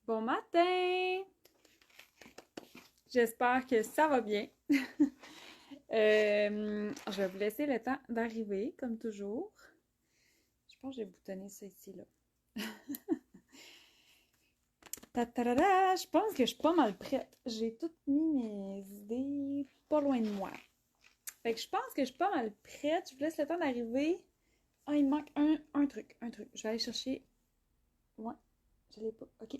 Bon matin! J'espère que ça va bien. Je vais vous laisser le temps d'arriver, comme toujours. Je pense que j'ai boutonné ça ici, là. Ta-ta-da-da! Je pense que je suis pas mal prête. J'ai toutes mis mes idées pas loin de moi. Fait que je pense que je suis pas mal prête. Je vous laisse le temps d'arriver. Ah, il me manque un truc. Je vais aller chercher. Ouais, je l'ai pas. Ok.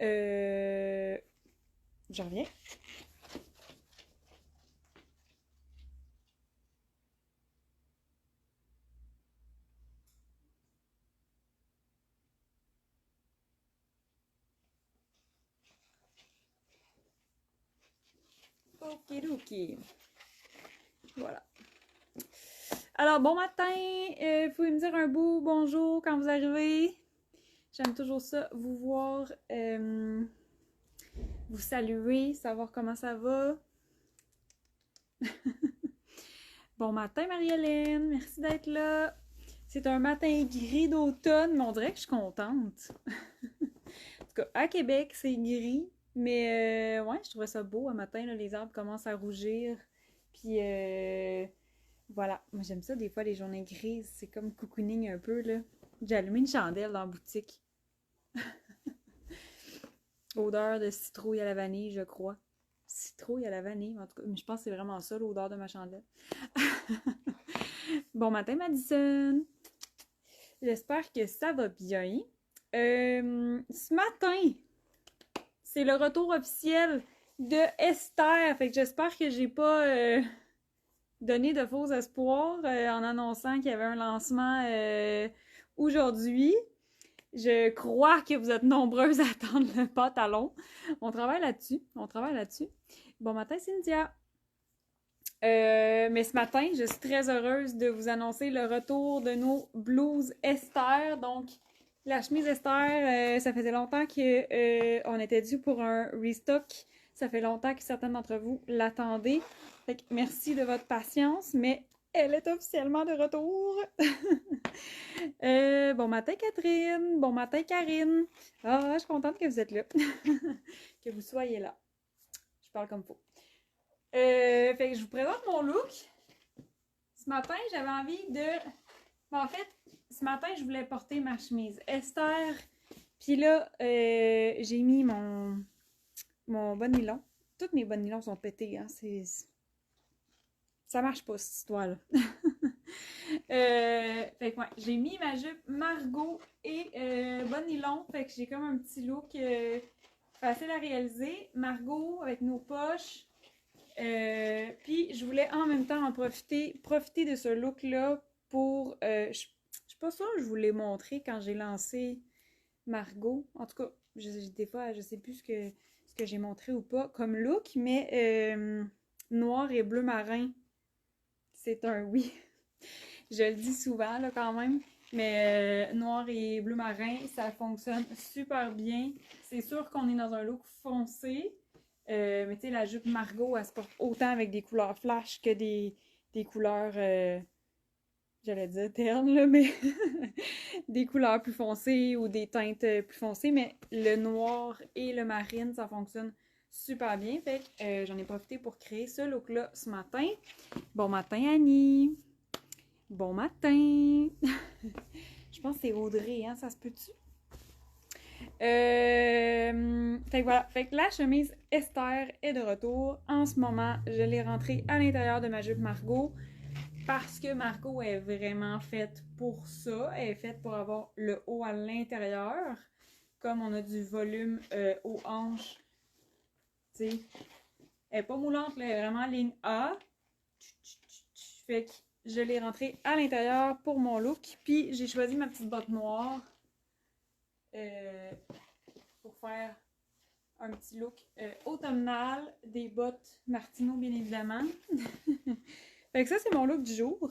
Je reviens. Ok. Voilà. Alors, bon matin. Vous pouvez me dire un beau bonjour quand vous arrivez. J'aime toujours ça, vous voir, vous saluer, savoir comment ça va. Bon matin, Marie-Hélène. Merci d'être là. C'est un matin gris d'automne, mais on dirait que je suis contente. En tout cas, à Québec, c'est gris. Mais ouais, je trouvais ça beau un matin, là, les arbres commencent à rougir. Puis voilà, moi j'aime ça des fois les journées grises, c'est comme cocooning un peu là. J'ai allumé une chandelle dans la boutique. Odeur de citrouille à la vanille, je crois. Citrouille à la vanille, en tout cas, mais je pense que c'est vraiment ça l'odeur de ma chandelle. Bon matin Madison! J'espère que ça va bien. Ce matin, c'est le retour officiel de Esther. Fait que j'espère que j'ai pas donné de faux espoirs en annonçant qu'il y avait un lancement aujourd'hui. Je crois que vous êtes nombreuses à attendre le pantalon. On travaille là-dessus. Bon matin, Cynthia. Mais ce matin, je suis très heureuse de vous annoncer le retour de nos blouses Esther. Donc, la chemise Esther, ça faisait longtemps qu'on était dû pour un restock. Ça fait longtemps que certains d'entre vous l'attendaient. Fait que merci de votre patience, mais elle est officiellement de retour. Bon matin, Catherine. Bon matin, Karine. Ah, je suis contente que vous êtes là. Que vous soyez là. Je parle comme faut. Fait que je vous présente mon look. Ce matin, j'avais envie de... En fait, ce matin, je voulais porter ma chemise Esther. Puis là, j'ai mis mon bas de nylon. Toutes mes bas de nylon sont pétés, hein. Ça marche pas, cette histoire-là. Fait que ouais, j'ai mis ma jupe Margot et bas de nylon. Fait que j'ai comme un petit look facile à réaliser. Margot avec nos poches. Puis je voulais en même temps en profiter de ce look-là pour... je suis pas sûre que je vous l'ai montré quand j'ai lancé Margot. En tout cas, des fois, je sais plus ce que j'ai montré ou pas comme look, mais noir et bleu marin, c'est un oui. Je le dis souvent, là, quand même. Mais noir et bleu marin, ça fonctionne super bien. C'est sûr qu'on est dans un look foncé. Mais tu sais, la jupe Margot, elle se porte autant avec des couleurs flash que des couleurs, j'allais dire ternes, là, mais des couleurs plus foncées ou des teintes plus foncées. Mais le noir et le marine, ça fonctionne super bien. Fait que j'en ai profité pour créer ce look-là ce matin. Bon matin, Annie! Bon matin! Je pense que c'est Audrey, hein? Ça se peut-tu? Fait que voilà. Fait que la chemise Esther est de retour. En ce moment, je l'ai rentrée à l'intérieur de ma jupe Margot parce que Margot est vraiment faite pour ça. Elle est faite pour avoir le haut à l'intérieur. Comme on a du volume aux hanches, tu sais. Elle n'est pas moulante, là, elle est vraiment ligne A. Fait que je l'ai rentrée à l'intérieur pour mon look. Puis j'ai choisi ma petite botte noire pour faire un petit look automnal, des bottes Martino bien évidemment. Fait que ça c'est mon look du jour.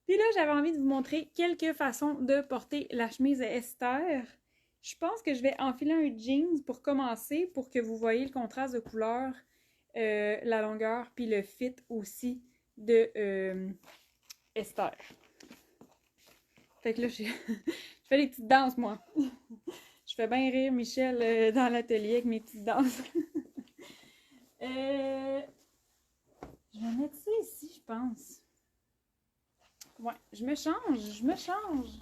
Puis là j'avais envie de vous montrer quelques façons de porter la chemise Esther. Je pense que je vais enfiler un jeans pour commencer pour que vous voyez le contraste de couleur, la longueur puis le fit aussi de Esther. Fait que là je fais des petites danses moi. Je fais bien rire Michel dans l'atelier avec mes petites danses. Je vais mettre ça ici, je pense. Ouais, je me change.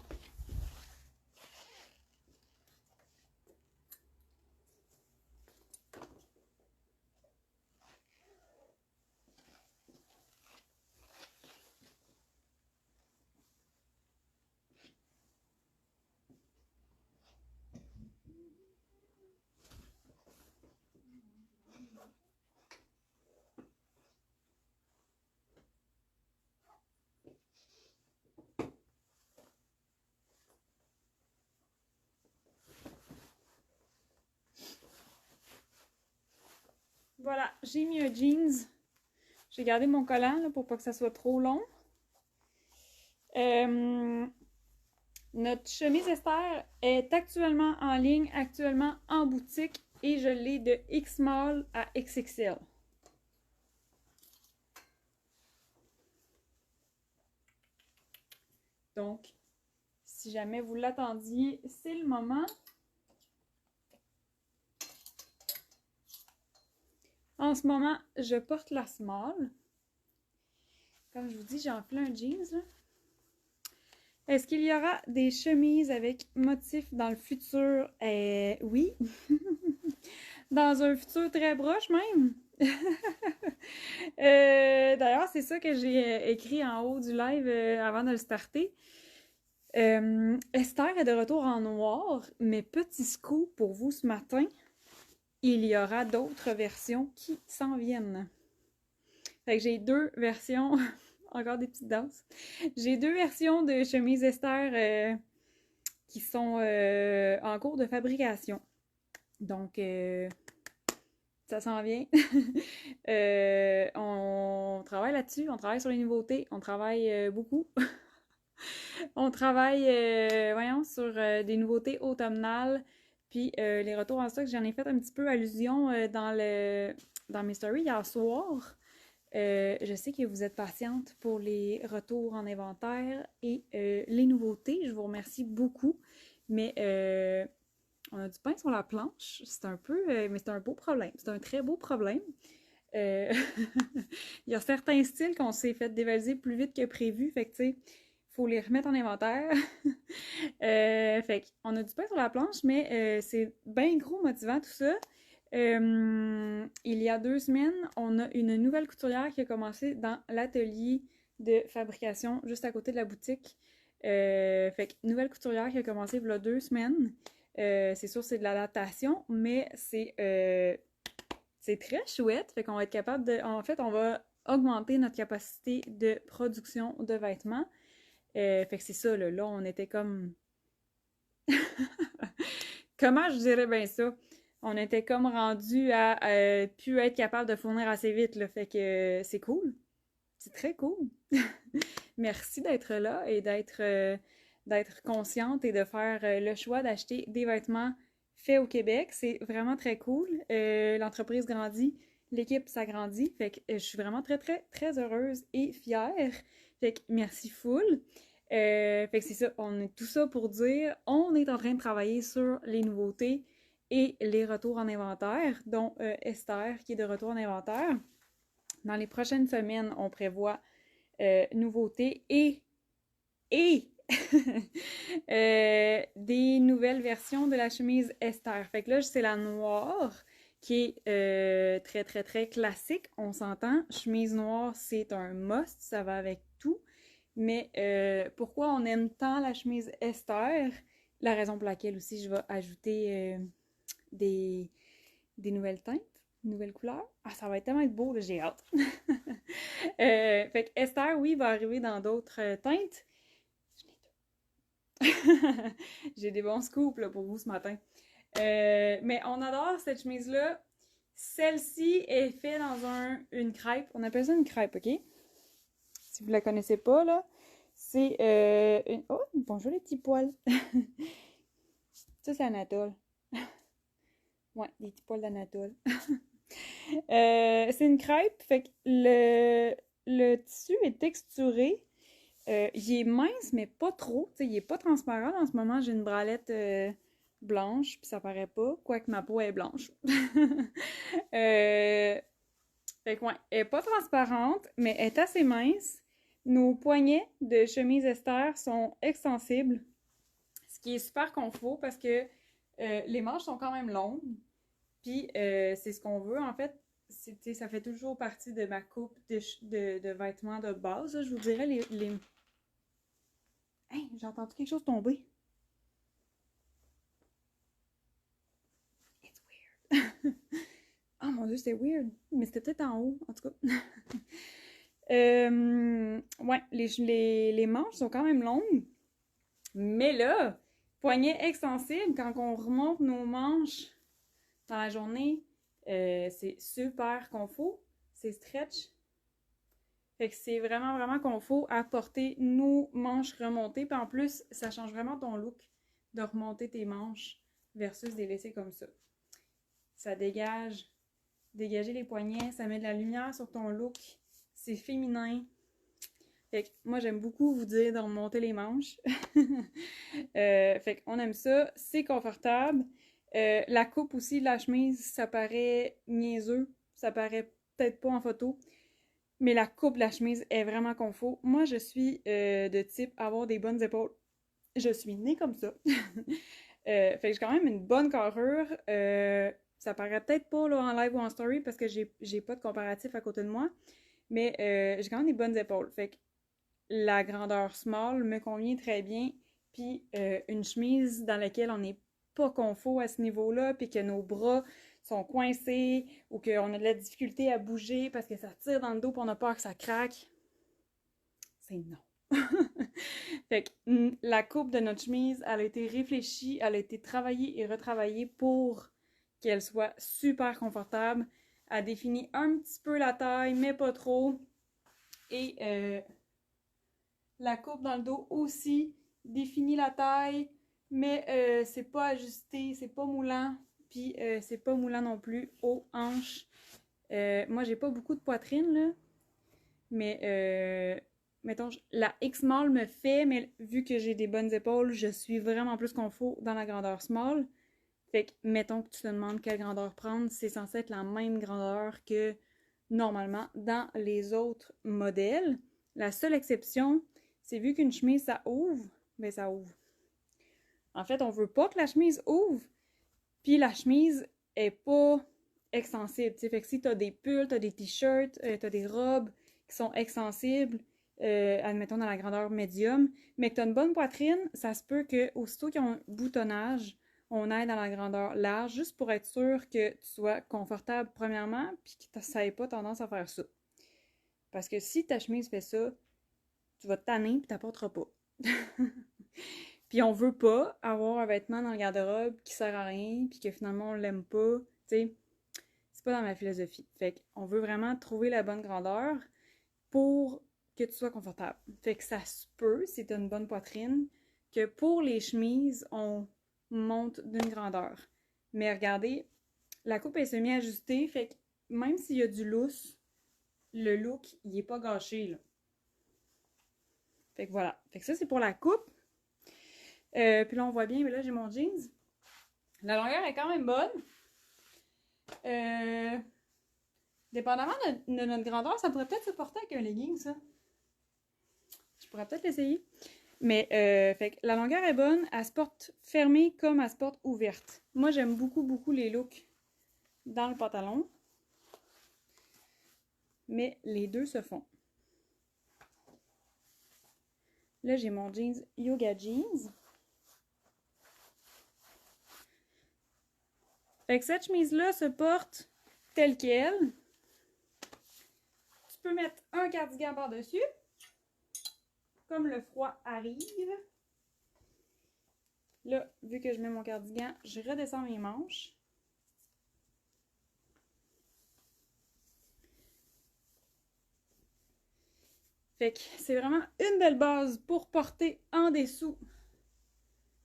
Voilà, j'ai mis un jeans. J'ai gardé mon collant là, pour pas que ça soit trop long. Notre chemise Esther est actuellement en ligne, actuellement en boutique et je l'ai de X-Small à XXL. Donc, si jamais vous l'attendiez, c'est le moment. En ce moment, je porte la small. Comme je vous dis, j'ai enflé un jeans. Là. Est-ce qu'il y aura des chemises avec motifs dans le futur? Oui. Dans un futur très proche même. D'ailleurs, c'est ça que j'ai écrit en haut du live avant de le starter. Esther est de retour en noir, mais petit scoop pour vous ce matin, il y aura d'autres versions qui s'en viennent. Fait que j'ai deux versions, encore des petites danses. J'ai deux versions de chemise Esther qui sont en cours de fabrication. Donc, ça s'en vient. On travaille là-dessus, on travaille sur les nouveautés, on travaille beaucoup. On travaille, voyons, sur des nouveautés automnales, puis les retours en stock, j'en ai fait un petit peu allusion dans mes stories hier soir. Je sais que vous êtes patiente pour les retours en inventaire et les nouveautés. Je vous remercie beaucoup, mais on a du pain sur la planche. C'est un peu, mais c'est un beau problème. C'est un très beau problème. Il y a certains styles qu'on s'est fait dévaliser plus vite que prévu, fait que tu sais, faut les remettre en inventaire. Fait qu'on a du pain sur la planche, mais c'est bien gros motivant tout ça. Il y a 2 semaines, on a une nouvelle couturière qui a commencé dans l'atelier de fabrication juste à côté de la boutique. Fait que nouvelle couturière qui a commencé il y a 2 semaines. C'est sûr c'est de l'adaptation, mais c'est très chouette. Fait qu'on va être capable de... En fait, on va augmenter notre capacité de production de vêtements. Fait que c'est ça, là, on était comme... Comment je dirais bien ça? On était comme rendu à plus être capable de fournir assez vite, là. Fait que c'est cool. C'est très cool. Merci d'être là et d'être consciente et de faire le choix d'acheter des vêtements faits au Québec. C'est vraiment très cool. L'entreprise grandit, l'équipe s'agrandit. Fait que je suis vraiment très, très, très heureuse et fière. Fait que merci full. Fait que c'est ça, on est tout ça pour dire, on est en train de travailler sur les nouveautés et les retours en inventaire, dont Esther qui est de retour en inventaire. Dans les prochaines semaines, on prévoit nouveautés et des nouvelles versions de la chemise Esther. Fait que là, c'est la noire qui est très, très, très classique. On s'entend, chemise noire, c'est un must, ça va avec tout. Mais pourquoi on aime tant la chemise Esther? La raison pour laquelle aussi je vais ajouter des nouvelles teintes, nouvelles couleurs. Ah, ça va tellement être beau, là, j'ai hâte. Fait que Esther, oui, va arriver dans d'autres teintes. J'ai des bons scoops là, pour vous ce matin. Mais on adore cette chemise-là. Celle-ci est faite dans une crêpe. On appelle ça une crêpe, OK? Si vous la connaissez pas, là, c'est une... Oh, bonjour les petits poils! Ça, c'est Anatole. Ouais, les petits poils d'Anatole. C'est une crêpe, fait que le tissu est texturé. Il est mince, mais pas trop. T'sais, il est pas transparent. En ce moment, j'ai une bralette blanche, puis ça paraît pas, quoique ma peau est blanche. Fait que ouais, elle est pas transparente, mais elle est assez mince. Nos poignets de chemise Esther sont extensibles, ce qui est super confort parce que les manches sont quand même longues. Puis c'est ce qu'on veut en fait. Ça fait toujours partie de ma coupe de vêtements de base. Là. Je vous dirais les... Hey, j'ai entendu quelque chose tomber. It's weird. Oh mon dieu, c'était weird. Mais c'était peut-être en haut, en tout cas. Ouais, les manches sont quand même longues. Mais là, poignet extensible, quand on remonte nos manches dans la journée, c'est super confort. C'est stretch. Fait que c'est vraiment, vraiment confort à porter nos manches remontées. Puis en plus, ça change vraiment ton look de remonter tes manches versus de les laisser comme ça. Ça dégager les poignets, ça met de la lumière sur ton look. C'est féminin. Fait que moi, j'aime beaucoup vous dire de remonter les manches. Fait qu'on aime ça. C'est confortable. La coupe aussi de la chemise, ça paraît niaiseux. Ça paraît peut-être pas en photo. Mais la coupe de la chemise est vraiment confort. Moi, je suis de type avoir des bonnes épaules. Je suis née comme ça. Fait que j'ai quand même une bonne carrure. Ça paraît peut-être pas là, en live ou en story parce que j'ai pas de comparatif à côté de moi. Mais j'ai quand même des bonnes épaules. Fait que la grandeur small me convient très bien. Puis une chemise dans laquelle on n'est pas confort à ce niveau-là, puis que nos bras sont coincés ou qu'on a de la difficulté à bouger parce que ça tire dans le dos et on a peur que ça craque, c'est non. Fait que la coupe de notre chemise, elle a été réfléchie, elle a été travaillée et retravaillée pour qu'elle soit super confortable. Elle définit un petit peu la taille, mais pas trop. Et la coupe dans le dos aussi définit la taille, mais c'est pas ajusté, c'est pas moulant, puis c'est pas moulant non plus aux hanches. Moi, j'ai pas beaucoup de poitrine, là, mais mettons, la X-Small me fait, mais vu que j'ai des bonnes épaules, je suis vraiment plus confort dans la grandeur small. Fait que, mettons que tu te demandes quelle grandeur prendre, c'est censé être la même grandeur que normalement dans les autres modèles. La seule exception, c'est vu qu'une chemise, ça ouvre, ben ça ouvre. En fait, on veut pas que la chemise ouvre, puis la chemise est pas extensible. T'sais. Fait que si t'as des pulls, t'as des t-shirts, t'as des robes qui sont extensibles, admettons dans la grandeur médium, mais que t'as une bonne poitrine, ça se peut que aussitôt qu'ils ont un boutonnage, on aille dans la grandeur large, juste pour être sûr que tu sois confortable premièrement, puis que ça n'ait pas tendance à faire ça. Parce que si ta chemise fait ça, tu vas te tanner puis t'apporteras pas. Puis on veut pas avoir un vêtement dans le garde-robe qui sert à rien puis que finalement on l'aime pas, tu sais. C'est pas dans ma philosophie. Fait qu'on veut vraiment trouver la bonne grandeur pour que tu sois confortable. Fait que ça se peut, si t'as une bonne poitrine, que pour les chemises, on monte d'une grandeur. Mais regardez, la coupe est semi-ajustée, fait que même s'il y a du lousse, le look, il est pas gâché, là. Fait que voilà. Fait que ça, c'est pour la coupe. Puis là, on voit bien, mais là, j'ai mon jeans. La longueur est quand même bonne. Dépendamment de notre grandeur, ça pourrait peut-être se porter avec un legging, ça. Je pourrais peut-être l'essayer. Mais, fait que la longueur est bonne. Elle se porte fermée comme elle se porte ouverte. Moi, j'aime beaucoup, beaucoup les looks dans le pantalon. Mais les deux se font. Là, j'ai mon jeans Yoga Jeans. Fait que cette chemise-là se porte telle qu'elle. Tu peux mettre un cardigan par-dessus. Comme le froid arrive. Là, vu que je mets mon cardigan, je redescends mes manches. Fait que c'est vraiment une belle base pour porter en dessous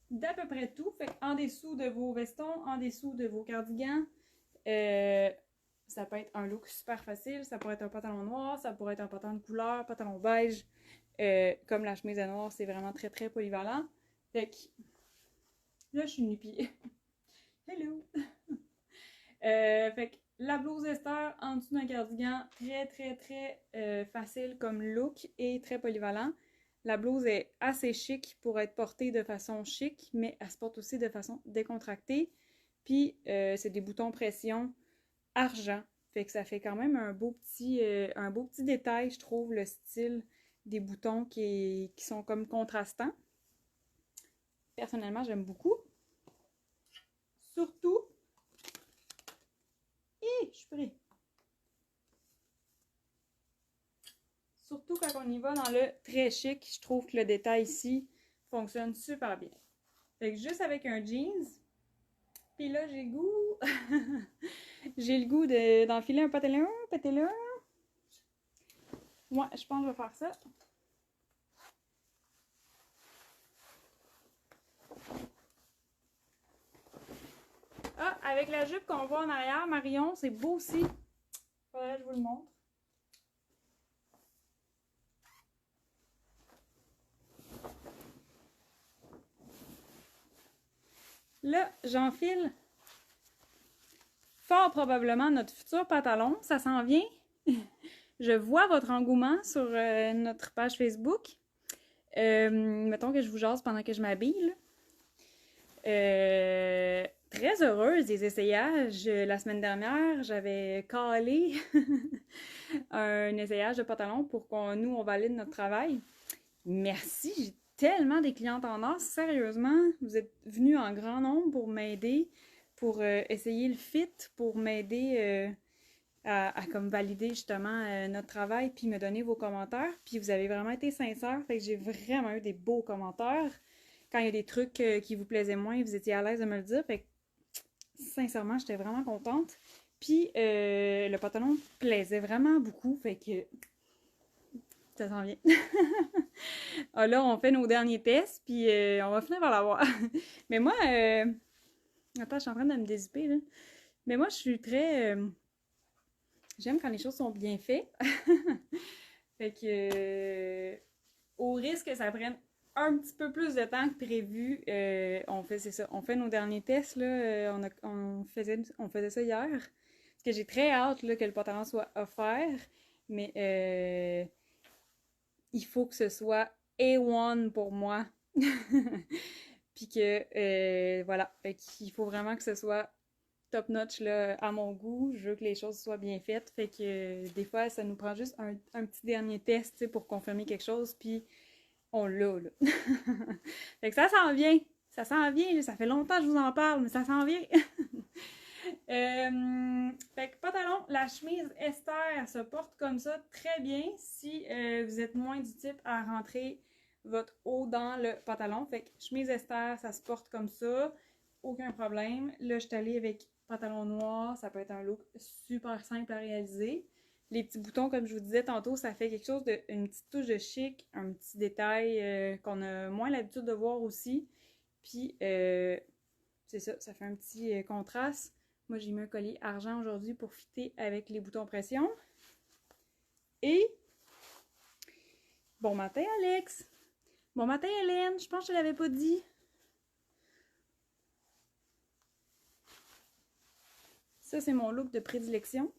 d'à peu près tout. Fait en dessous de vos vestons, en dessous de vos cardigans, ça peut être un look super facile. Ça pourrait être un pantalon noir, ça pourrait être un pantalon de couleur, pantalon beige. Comme la chemise à noir, c'est vraiment très très polyvalent. Fait que Là, je suis nu-pied. Hello! Fait que la blouse Esther en dessous d'un cardigan, très facile comme look et très polyvalent. La blouse est assez chic pour être portée de façon chic, mais elle se porte aussi de façon décontractée. Puis, c'est des boutons pression argent. Fait que ça fait quand même un beau petit détail, je trouve, le style des boutons qui sont comme contrastants. Personnellement, j'aime beaucoup. Surtout, je suis prêt. Surtout quand on y va dans le très chic, je trouve que le détail ici fonctionne super bien. Fait que juste avec un jeans, puis là j'ai le goût, j'ai le goût d'enfiler un pantalon. Ouais, je pense que je vais faire ça. Ah, avec la jupe qu'on voit en arrière, Marion, c'est beau aussi. Faudrait que je vous le montre. Là, j'enfile fort probablement notre futur pantalon. Ça s'en vient. Je vois votre engouement sur notre page Facebook. Mettons que je vous jase pendant que je m'habille. Très heureuse des essayages. La semaine dernière, j'avais calé un essayage de pantalon pour nous, on valide notre travail. Merci, j'ai tellement des clientes en or. Sérieusement, vous êtes venus en grand nombre pour m'aider, pour essayer le fit, pour m'aider à comme valider justement notre travail, puis me donner vos commentaires. Puis vous avez vraiment été sincères, fait que j'ai vraiment eu des beaux commentaires. Quand il y a des trucs qui vous plaisaient moins, vous étiez à l'aise de me le dire. Fait que sincèrement, j'étais vraiment contente. Puis le pantalon plaisait vraiment beaucoup, fait que ça s'en vient. Ah, là, on fait nos derniers tests, puis on va finir par l'avoir. Mais moi, attends, je suis en train de me dézipper, là. Mais moi, je suis très... J'aime quand les choses sont bien faites. Fait que, au risque que ça prenne un petit peu plus de temps que prévu, c'est ça. On fait nos derniers tests, là. On faisait ça hier. Parce que j'ai très hâte là, que le pantalon soit offert. Mais il faut que ce soit A1 pour moi. Puis que, voilà. Fait qu'il faut vraiment que ce soit top notch là, à mon goût. Je veux que les choses soient bien faites. Fait que des fois, ça nous prend juste un petit dernier test pour confirmer quelque chose. Puis on l'a, là. Fait que ça s'en vient. Ça s'en vient. Là. Ça fait longtemps que je vous en parle, mais ça s'en vient. Fait que pantalon, la chemise Esther se porte comme ça très bien si vous êtes moins du type à rentrer votre haut dans le pantalon. Fait que chemise Esther, ça se porte comme ça. Aucun problème. Là, je suis allée avec pantalon noir. Ça peut être un look super simple à réaliser. Les petits boutons, comme je vous disais tantôt, ça fait quelque chose une petite touche de chic, un petit détail qu'on a moins l'habitude de voir aussi. Puis, c'est ça, ça fait un petit contraste. Moi, j'ai mis un collier argent aujourd'hui pour fitter avec les boutons pression. Et, bon matin, Alex! Bon matin, Hélène! Je pense que je ne l'avais pas dit. Ça, c'est mon look de prédilection.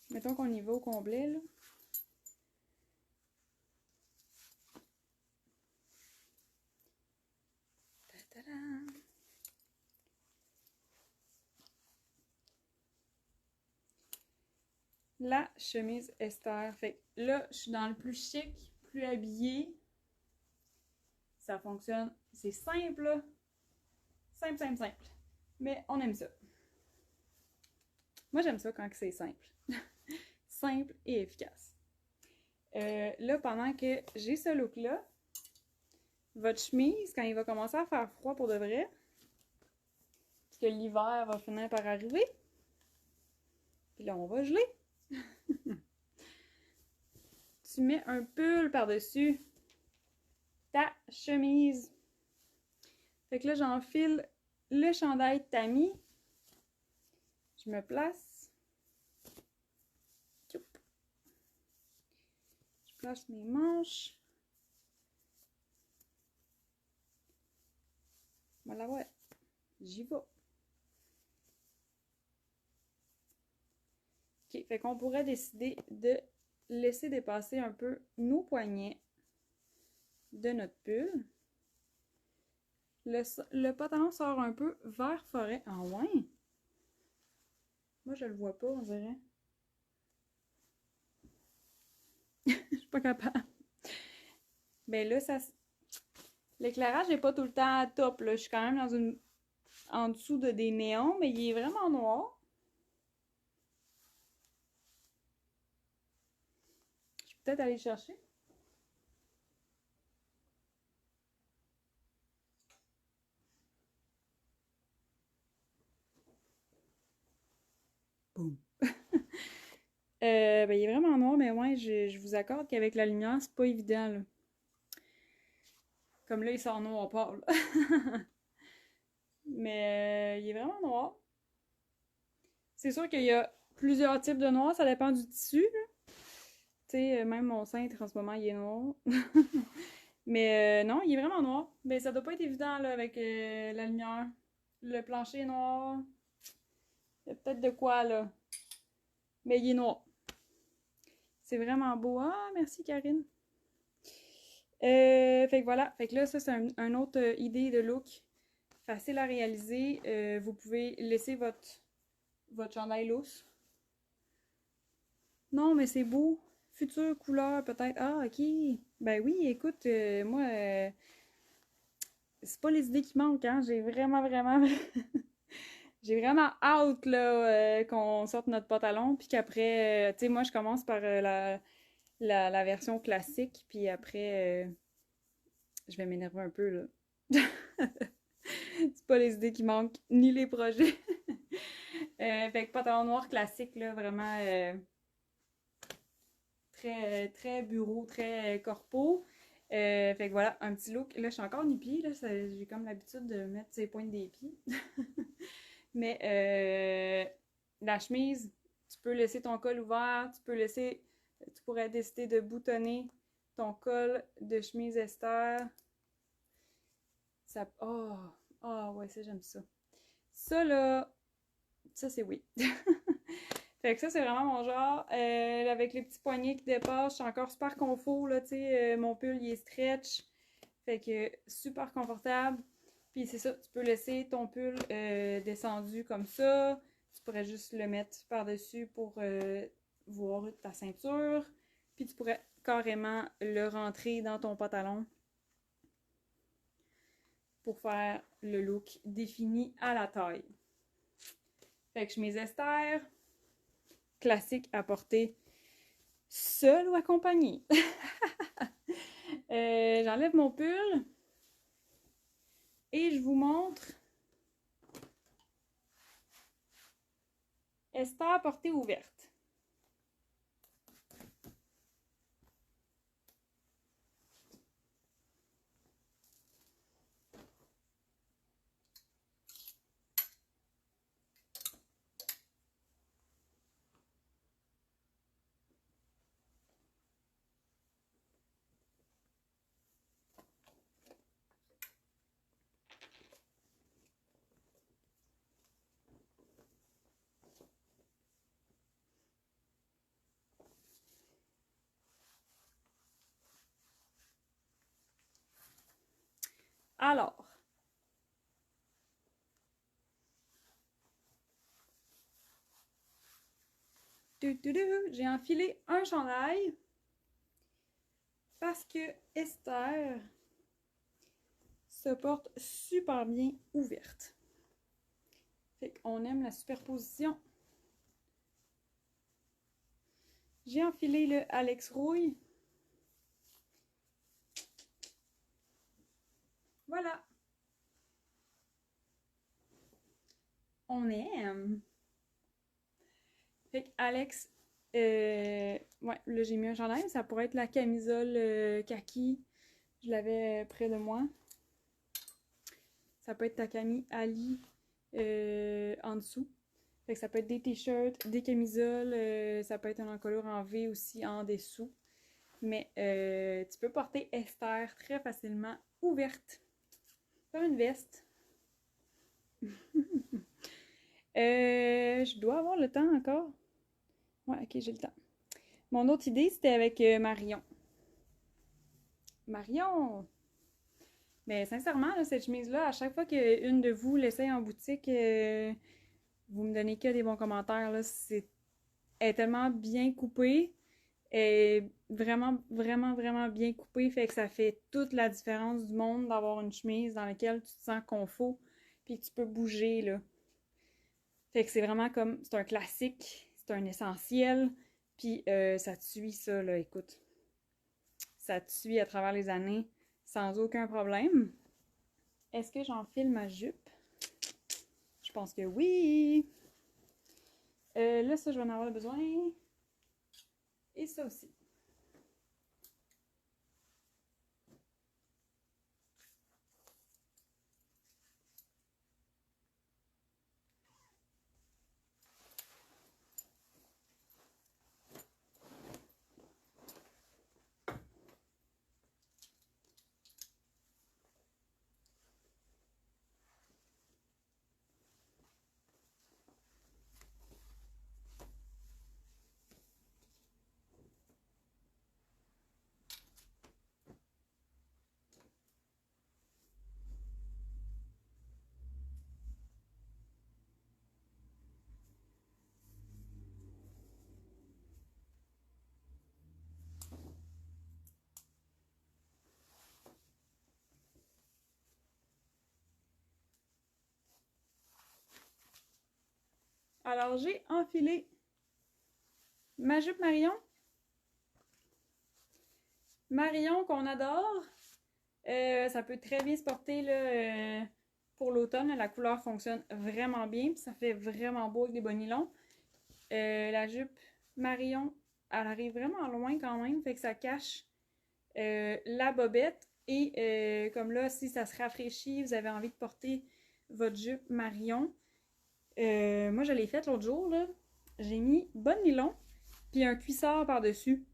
Mettons qu'on y va au complet, là. Ta-da-da! La chemise Esther. Fait que là, je suis dans le plus chic, plus habillé. Ça fonctionne. C'est simple, là. Simple, simple, simple. Mais on aime ça. Moi, j'aime ça quand c'est simple. Simple et efficace. Là, pendant que j'ai ce look-là, votre chemise, quand il va commencer à faire froid pour de vrai, parce que l'hiver va finir par arriver, puis là, on va geler. Tu mets un pull par-dessus ta chemise. Fait que là, j'enfile le chandail Tammy. Je me place. Je place mes manches. Voilà, ouais. J'y vais. OK, fait qu'on pourrait décider de laisser dépasser un peu nos poignets de notre pull. Le pantalon sort un peu vert forêt. Ah ouais? Moi, je le vois pas, on dirait. Je suis pas capable. Ben là, l'éclairage n'est pas tout le temps top, là. Je suis quand même en dessous de des néons, mais il est vraiment noir. Je peux peut-être aller le chercher. Boum. Ben, il est vraiment noir, mais ouais, je vous accorde qu'avec la lumière, c'est pas évident, là. Comme là, il sort noir pâle. Mais il est vraiment noir. C'est sûr qu'il y a plusieurs types de noir, ça dépend du tissu, là. Tu sais, même mon cintre en ce moment, il est noir. Mais non, il est vraiment noir. Ben, ça doit pas être évident, là, avec la lumière. Le plancher est noir. Il y a peut-être de quoi, là. Mais il est noir. C'est vraiment beau. Ah, merci, Karine. Fait que voilà. Fait que là, ça, c'est un autre idée de look. Facile à réaliser. Vous pouvez laisser votre chandail lousse. Non, mais c'est beau. Future couleur, peut-être. Ah, ok. Ben oui, écoute, moi, c'est pas les idées qui manquent, hein. J'ai vraiment, j'ai vraiment hâte, là, qu'on sorte notre pantalon, puis qu'après, tu sais, moi, je commence par la version classique, puis après, je vais m'énerver un peu, là. C'est pas les idées qui manquent, ni les projets. Fait que pantalon noir classique, là, vraiment très bureau, très corpo. Fait que voilà, un petit look. Là, je suis encore nu-pied, là, j'ai comme l'habitude de mettre ses pointes des pieds. Mais la chemise, tu peux laisser ton col ouvert, tu pourrais décider de boutonner ton col de chemise Esther. Ça, ouais, ça, j'aime ça. Ça, là, ça, c'est oui. Fait que ça, c'est vraiment mon genre. Avec les petits poignets qui dépassent, je suis encore super confort, là, tu sais. Mon pull, il est stretch. Fait que super confortable. Puis c'est ça, tu peux laisser ton pull descendu comme ça. Tu pourrais juste le mettre par-dessus pour voir ta ceinture. Puis tu pourrais carrément le rentrer dans ton pantalon pour faire le look défini à la taille. Fait que chemise Esther, classique à porter seul ou accompagné. J'enlève mon pull et je vous montre Esther portée ouverte. Alors, j'ai enfilé un chandail parce que Esther se porte super bien ouverte. Fait qu'on aime la superposition. J'ai enfilé le Alex Rouille. Voilà. On aime. Fait que Alex, ouais, là j'ai mis un chandail. Ça pourrait être la camisole kaki. Je l'avais près de moi. Ça peut être ta Camille Ali en dessous. Fait que ça peut être des t-shirts, des camisoles, ça peut être une encolure en V aussi en dessous. Mais tu peux porter Esther très facilement ouverte. Comme une veste. Je dois avoir le temps encore. Ouais, ok, j'ai le temps. Mon autre idée, c'était avec Marion. Marion! Mais sincèrement, là, cette chemise-là, à chaque fois qu'une de vous l'essaye en boutique, vous me donnez que des bons commentaires. Là. Elle est tellement bien coupée. Elle est vraiment, vraiment, vraiment bien coupée. Fait que ça fait toute la différence du monde d'avoir une chemise dans laquelle tu te sens confort puis que tu peux bouger, là. Fait que c'est vraiment comme, c'est un classique, c'est un essentiel, puis ça te suit ça, là, écoute. Ça te suit à travers les années sans aucun problème. Est-ce que j'enfile ma jupe? Je pense que oui! Là, ça, je vais en avoir besoin. Et ça aussi. Alors, j'ai enfilé ma jupe Marion. Marion qu'on adore. Ça peut très bien se porter là, pour l'automne. La couleur fonctionne vraiment bien. Puis ça fait vraiment beau avec des bas nylons. La jupe Marion, elle arrive vraiment loin quand même. Fait que ça cache la bobette. Et comme là, si ça se rafraîchit, vous avez envie de porter votre jupe Marion. Moi, je l'ai faite l'autre jour. Là. J'ai mis bas nylon. Puis un cuissard par-dessus.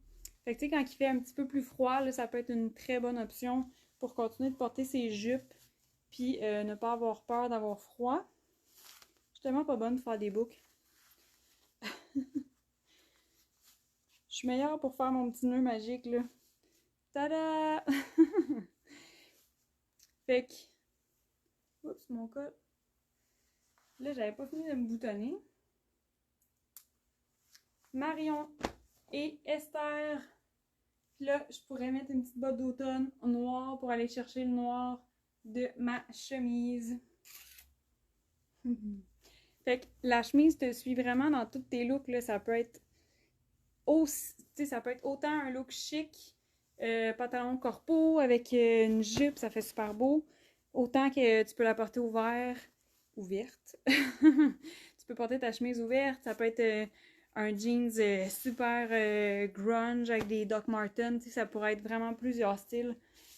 Fait que tu sais, quand il fait un petit peu plus froid, là, ça peut être une très bonne option pour continuer de porter ses jupes puis ne pas avoir peur d'avoir froid. Je suis tellement pas bonne pour faire des boucles. Je suis meilleure pour faire mon petit nœud magique, là. Tada! Fait que... Oups, mon col. Là, j'avais pas fini de me boutonner. Marion et Esther. Puis là, je pourrais mettre une petite botte d'automne noire pour aller chercher le noir de ma chemise. Fait que la chemise te suit vraiment dans tous tes looks. Là. Ça peut être autant un look chic, pantalon corpo avec une jupe, ça fait super beau. Autant que tu peux la porter ouverte. Tu peux porter ta chemise ouverte. Ça peut être un jeans super grunge avec des Doc Martens. Ça pourrait être vraiment plusieurs styles.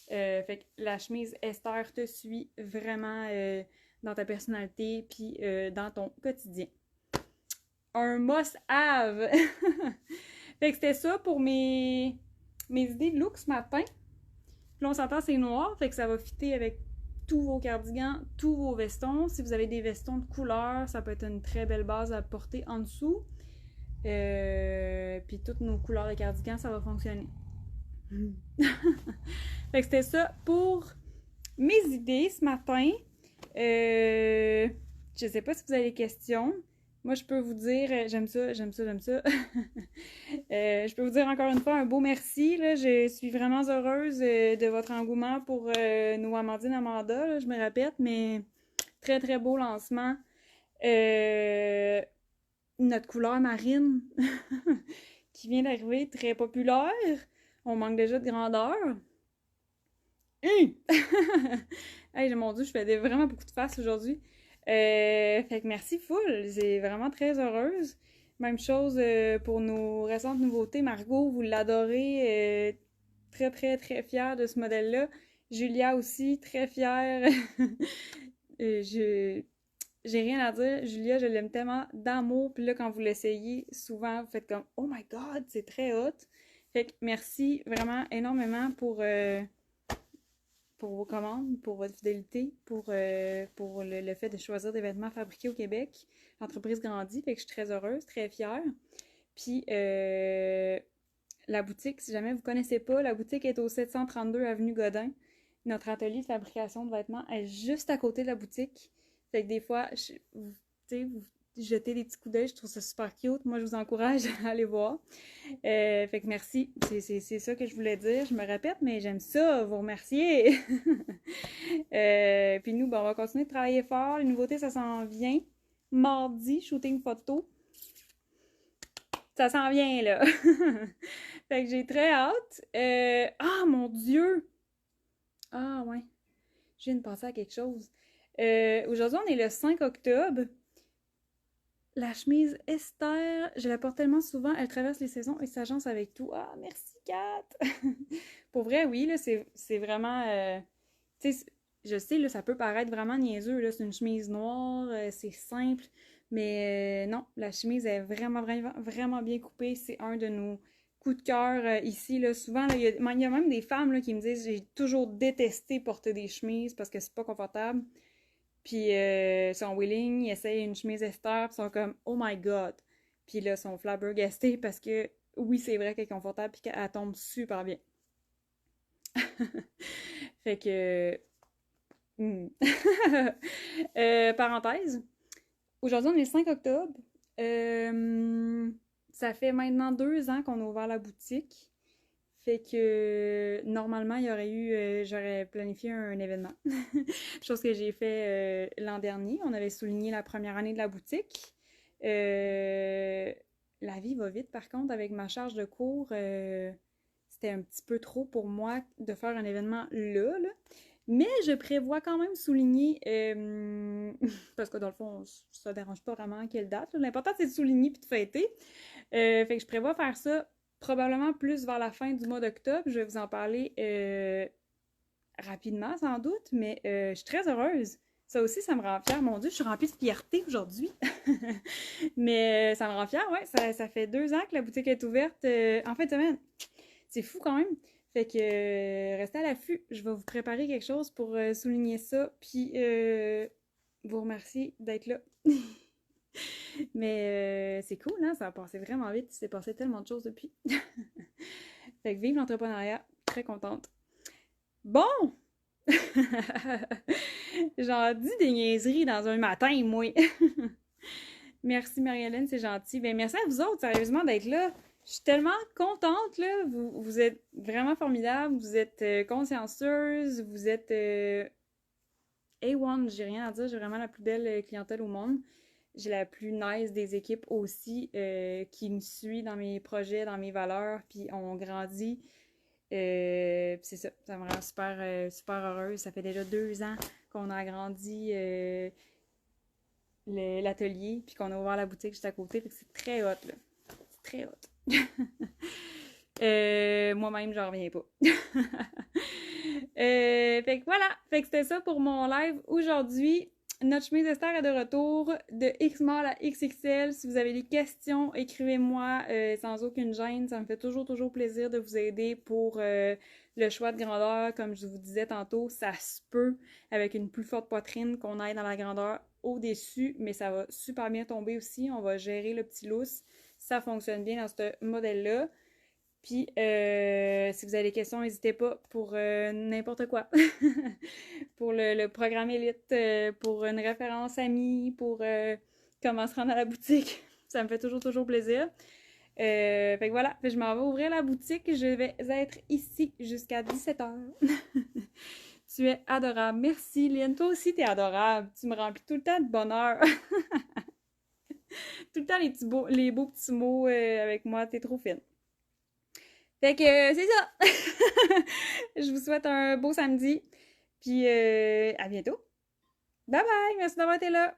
Fait que la chemise Esther te suit vraiment dans ta personnalité puis dans ton quotidien. Un must-have! Fait que c'était ça pour mes idées de look ce matin. Puis là, on s'entend, c'est noir, fait que ça va fitter avec tous vos cardigans, tous vos vestons. Si vous avez des vestons de couleur, ça peut être une très belle base à porter en dessous. Puis toutes nos couleurs de cardigans, ça va fonctionner. Fait que c'était ça pour mes idées ce matin. Je sais pas si vous avez des questions. Moi, je peux vous dire, j'aime ça. Je peux vous dire encore une fois un beau merci. Là. Je suis vraiment heureuse de votre engouement pour nos Amandine Amanda. Là, je me répète, mais très très beau lancement. Notre couleur marine qui vient d'arriver, très populaire. On manque déjà de grandeur. Hey, mon Dieu, je fais vraiment beaucoup de faces aujourd'hui. Fait que merci full, j'ai vraiment très heureuse. Même chose pour nos récentes nouveautés. Margot, vous l'adorez. Très, très, très fière de ce modèle-là. Julia aussi, très fière. J'ai rien à dire. Julia, je l'aime tellement d'amour. Puis là, quand vous l'essayez, souvent, vous faites comme « Oh my God, c'est très hot! » Fait que merci vraiment énormément pour pour vos commandes, pour votre fidélité, pour le fait de choisir des vêtements fabriqués au Québec. L'entreprise grandit, fait que je suis très heureuse, très fière. Puis, la boutique, si jamais vous ne connaissez pas, la boutique est au 732 Avenue Godin. Notre atelier de fabrication de vêtements est juste à côté de la boutique. Fait que des fois, vous jetez des petits coups d'œil, je trouve ça super cute. Moi, je vous encourage à aller voir. Fait que merci, c'est ça que je voulais dire. Je me répète, mais j'aime ça, vous remercier. Puis nous, on va continuer de travailler fort. Les nouveautés, ça s'en vient. Mardi, shooting photo. Ça s'en vient, là. Fait que j'ai très hâte. Ah, mon Dieu! Ah, ouais. Je viens de penser à quelque chose. Aujourd'hui, on est le 5 octobre. La chemise Esther, je la porte tellement souvent, elle traverse les saisons et s'agence avec tout. Ah, merci, Kat! Pour vrai, oui, là, c'est vraiment... tu sais, je sais, là, ça peut paraître vraiment niaiseux, là, c'est une chemise noire, c'est simple, mais non, la chemise est vraiment, vraiment, vraiment bien coupée. C'est un de nos coups de cœur ici, là. Souvent, là, il y a même des femmes là, qui me disent « J'ai toujours détesté porter des chemises parce que c'est pas confortable. » Puis ils sont willing, ils essayent une chemise Esther, puis ils sont comme « Oh my God! » Puis là, ils sont flabbergastés parce que oui, c'est vrai qu'elle est confortable puis qu'elle tombe super bien. Fait que... parenthèse. Aujourd'hui, on est le 5 octobre. Ça fait maintenant 2 ans qu'on a ouvert la boutique. Fait que normalement, il y aurait eu, j'aurais planifié un événement. Chose que j'ai fait l'an dernier. On avait souligné la première année de la boutique. La vie va vite, par contre, avec ma charge de cours. C'était un petit peu trop pour moi de faire un événement là. Mais je prévois quand même souligner, parce que dans le fond, ça ne dérange pas vraiment quelle date. L'important, c'est de souligner puis de fêter. Fait que je prévois faire ça probablement plus vers la fin du mois d'octobre. Je vais vous en parler rapidement, sans doute, mais je suis très heureuse. Ça aussi, ça me rend fière. Mon Dieu, je suis remplie de fierté aujourd'hui. Mais ça me rend fière, ouais. Ça fait 2 ans que la boutique est ouverte en fin de semaine. C'est fou quand même. Fait que restez à l'affût. Je vais vous préparer quelque chose pour souligner ça. Puis vous remercier d'être là. Mais c'est cool, hein? Ça a passé vraiment vite. Il s'est passé tellement de choses depuis. Fait que vive l'entrepreneuriat. Très contente. Bon! J'en dis des niaiseries dans un matin, moi. Merci Marie-Hélène, c'est gentil. Ben, merci à vous autres, sérieusement, d'être là. Je suis tellement contente, là. Vous êtes vraiment formidables. Vous êtes consciencieuse. Vous êtes A1, j'ai rien à dire. J'ai vraiment la plus belle clientèle au monde. J'ai la plus nice des équipes aussi qui me suit dans mes projets, dans mes valeurs, puis on grandit. C'est ça, ça me rend super, super heureuse. Ça fait déjà 2 ans qu'on a agrandi l'atelier, puis qu'on a ouvert la boutique juste à côté. Fait que c'est très hot, là. C'est très hot. Moi-même, j'en reviens pas. Fait que voilà, fait que c'était ça pour mon live aujourd'hui. Notre chemise Esther est de retour de X-Mall à XXL. Si vous avez des questions, écrivez-moi sans aucune gêne. Ça me fait toujours plaisir de vous aider pour le choix de grandeur. Comme je vous disais tantôt, ça se peut avec une plus forte poitrine qu'on aille dans la grandeur au-dessus, mais ça va super bien tomber aussi. On va gérer le petit lousse. Ça fonctionne bien dans ce modèle-là. Puis, si vous avez des questions, n'hésitez pas pour n'importe quoi. Pour le programme élite, pour une référence amie, pour comment se rendre à la boutique. Ça me fait toujours plaisir. Fait que voilà, je m'en vais ouvrir la boutique. Je vais être ici jusqu'à 17h. Tu es adorable. Merci, Lynn. Toi aussi, t'es adorable. Tu me remplis tout le temps de bonheur. Tout le temps les beaux petits mots avec moi. T'es trop fine. Fait que c'est ça. Je vous souhaite un beau samedi. Puis à bientôt. Bye bye. Merci d'avoir été là.